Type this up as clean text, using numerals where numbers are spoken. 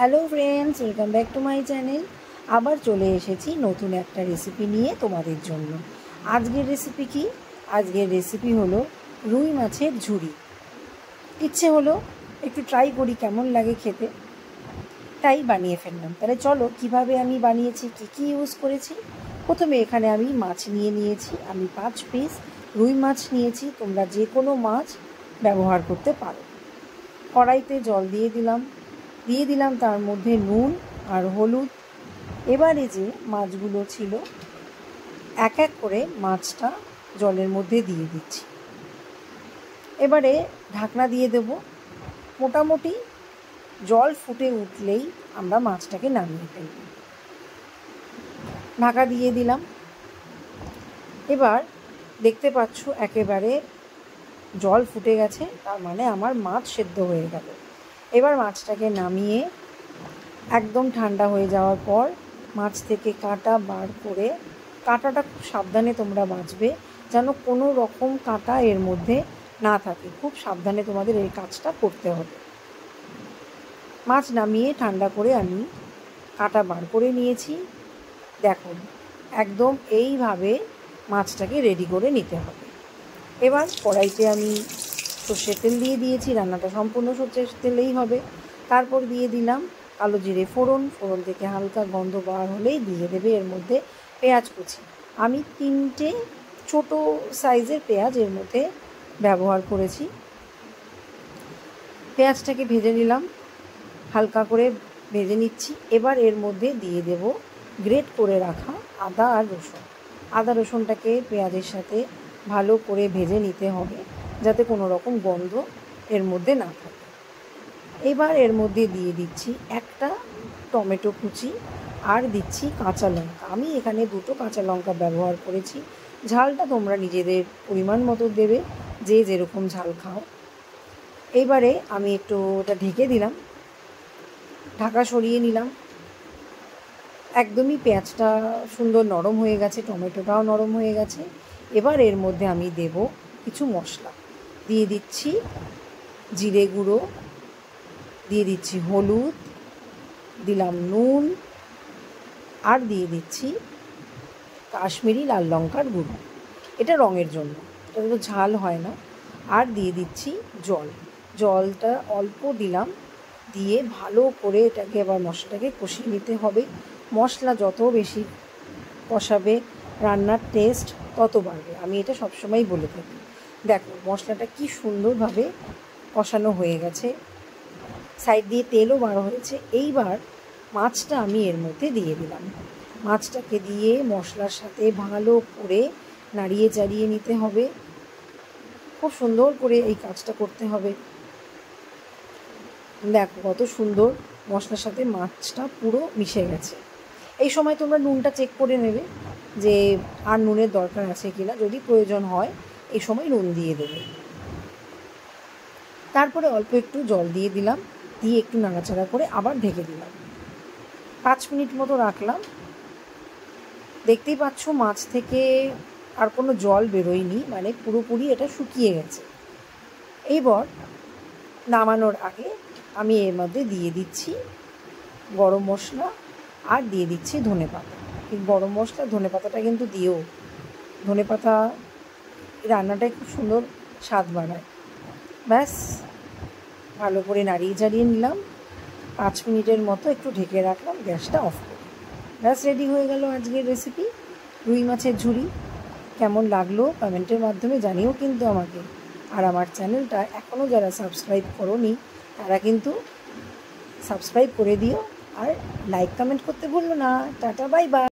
Hello friends, welcome back to my channel. আবার চলে এসেছি নতুন একটা রেসিপি নিয়ে তোমাদের জন্য। আজকের রেসিপি কি? আজকের রেসিপি হলো রুই মাছের ঝুড়ি। ইচ্ছে হলো একটু ট্রাই করি কেমন লাগে খেতে, তাই বানিয়ে ফেললাম। তাহলে চলো কিভাবে আমি বানিয়েছি, কী ইউজ করেছি। প্রথমে এখানে আমি মাছ নিয়েছি। আমি 5 পিস রুই মাছ নিয়েছি। তোমরা যে কোনো মাছ ব্যবহার করতে পারো। কড়াইতে জল দিয়ে দিলাম তার মধ্যে নুন আর হলুদ। এবারে যে মাছগুলো ছিল এক এক করে মাছটা জলের মধ্যে দিয়ে দিচ্ছি। এবারে ঢাকনা দিয়ে দেব। মোটামুটি জল ফুটে উঠলেই আমরা মাছটাকে নামিয়ে ফেলব। ঢাকা দিয়ে দিলাম। এবার দেখতে পাচ্ছ একেবারে জল ফুটে গেছে, তার মানে আমার মাছ সেদ্ধ হয়ে গেল। এবার মাছটাকে নামিয়ে একদম ঠান্ডা হয়ে যাওয়ার পর মাছ থেকে কাঁটা বার করে, কাঁটাটা খুব সাবধানে তোমরা বাছবে যেন কোনো রকম কাঁটা এর মধ্যে না থাকে। খুব সাবধানে তোমাদের এই কাজটা করতে হবে। মাছ নামিয়ে ঠান্ডা করে আমি কাঁটা বার করে নিয়েছি। দেখো, একদম এইভাবে মাছটাকে রেডি করে নিতে হবে। এবার কড়াইতে আমি সর্ষের তেল দিয়ে দিয়েছি। রান্নাটা সম্পূর্ণ সর্ষের তেলেই হবে। তারপর দিয়ে দিলাম কালো জিরে ফোড়ন। ফোড়ন থেকে হালকা গন্ধ বার হলেই দিয়ে দেবে এর মধ্যে পেঁয়াজ কুচি। আমি 3টে ছোটো সাইজের পেঁয়াজ এর মধ্যে ব্যবহার করেছি। পেঁয়াজটাকে ভেজে নিলাম, হালকা করে ভেজে নিচ্ছি। এবার এর মধ্যে দিয়ে দেব গ্রেট করে রাখা আদা আর রসুন। আদা রসুনটাকে পেঁয়াজের সাথে ভালো করে ভেজে নিতে হবে যাতে কোনো রকম গন্ধ এর মধ্যে না থাকে। এবার এর মধ্যে দিয়ে দিচ্ছি একটা টমেটো কুচি আর দিচ্ছি কাঁচা লঙ্কা। আমি এখানে 2টো কাঁচা লঙ্কা ব্যবহার করেছি। ঝালটা তোমরা নিজেদের পরিমাণ মতো দেবে, যে যেরকম ঝাল খাও। এবারে আমি একটু ওটা ঢেকে দিলাম, ঢাকা সরিয়ে নিলাম। একদমই পেঁয়াজটা সুন্দর নরম হয়ে গেছে, টমেটোটাও নরম হয়ে গেছে। এবার এর মধ্যে আমি দেব কিছু মশলা। দিয়ে দিচ্ছি জিরে গুঁড়ো, দিয়ে দিচ্ছি হলুদ, দিলাম নুন, আর দিয়ে দিচ্ছি কাশ্মীরি লাল লঙ্কার গুঁড়ো। এটা রঙের জন্য, এটা তো ঝাল হয় না। আর দিয়ে দিচ্ছি জলটা অল্প দিলাম। দিয়ে ভালো করে এটাকে আবার মশলাটাকে কষিয়ে নিতে হবে। মশলা যত বেশি কষাবে রান্নার টেস্ট তত বাড়বে, আমি এটা সবসময় বলে থাকি। দেখো মশলাটা কি সুন্দরভাবে কষানো হয়ে গেছে, সাইড দিয়ে তেলও বার হয়েছে। এইবার মাছটা আমি এর মধ্যে দিয়ে দিলাম। মাছটাকে দিয়ে মশলার সাথে ভালো করে নাড়িয়ে চাড়িয়ে নিতে হবে। খুব সুন্দর করে এই কাজটা করতে হবে। দেখো কত সুন্দর মশলার সাথে মাছটা পুরো মিশে গেছে। এই সময় তোমরা নুনটা চেক করে নেবে যে আর নুনের দরকার আছে কিনা। যদি প্রয়োজন হয় এই সময় নুন দিয়ে দেবে। তারপরে অল্প একটু জল দিয়ে দিলাম, দিয়ে একটু নাড়াচাড়া করে আবার ঢেকে দিলাম। 5 মিনিট মতো রাখলাম। দেখতেই পাচ্ছ মাছ থেকে আর কোনো জল বেরোয়নি, মানে পুরোপুরি এটা শুকিয়ে গেছে। এইবার নামানোর আগে আমি এর মধ্যে দিয়ে দিচ্ছি গরম মশলা আর দিয়ে দিচ্ছি ধনেপাতা। এই গরম মশলা ধনেপাতাটা কিন্তু দিও, ধনেপাতা রান্নাটায় খুব সুন্দর স্বাদ বাড়ায়। ব্যাস ভালো করে নাড়িয়ে চাড়িয়ে নিলাম। 5 মিনিটের মতো একটু ঢেকে রাখলাম, গ্যাসটা অফ করে। ব্যাস রেডি হয়ে গেল আজকের রেসিপি রুই মাছের ঝুড়ি। কেমন লাগলো কমেন্টের মাধ্যমে জানিও কিন্তু আমাকে। আর আমার চ্যানেলটা এখনও যারা সাবস্ক্রাইব করোনি তারা কিন্তু সাবস্ক্রাইব করে দিও, আর লাইক কমেন্ট করতে ভুলো না। Tata, bye bye.